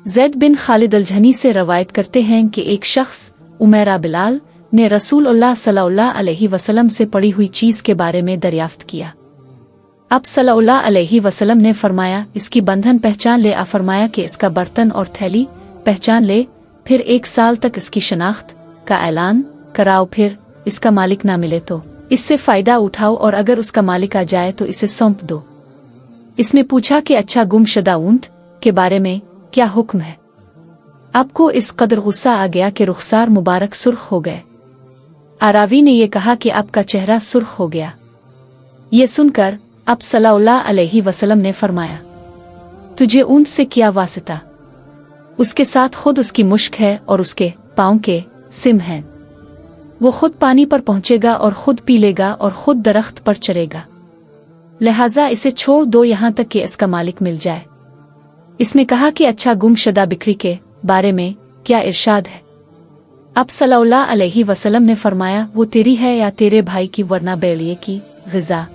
ज़ैद बिन खालिद अल-जहनी से रवायत करते हैं कि एक शख्स उमैरा बिलाल ने रसूलुल्लाह सल्लल्लाहु अलैहि वसल्लम से पड़ी हुई चीज़ के बारे में दरियाफ्त किया। अब सल्लल्लाहु अलैहि वसल्लम ने फरमाया, इसकी बंधन पहचान ले। फरमाया कि इसका बर्तन और थैली पहचान ले, फिर 1 साल तक इसकी शनाख्त का ऐलान कराओ, फिर इसका मालिक ना मिले तो इससे फ़ायदा उठाओ, और अगर उसका मालिक आ जाए तो इसे सौंप दो। इसने पूछा कि अच्छा, गुमशुदा ऊंट के बारे में क्या हुक्म है? आपको इस कदर गुस्सा आ गया कि रुखसार मुबारक सुर्ख हो गए। आरावी ने यह कहा कि आपका चेहरा सुर्ख हो गया। ये सुनकर अब सल्लल्लाहु अलैहि वसल्लम ने फरमाया, तुझे ऊंट से क्या वास्ता? उसके साथ खुद उसकी मुश्क है और उसके पाँव के सिम हैं। वो खुद पानी पर पहुंचेगा और खुद पी लेगा और खुद दरख्त पर चढ़ेगा, लिहाजा इसे छोड़ दो यहाँ तक कि इसका मालिक मिल जाए। इसने कहा कि अच्छा, गुमशुदा बिक्री के बारे में क्या इरशाद है? अब सल्लल्लाहु अलैहि वसल्लम ने फरमाया, वो तेरी है या तेरे भाई की, वरना बैलिए की ग़िज़ा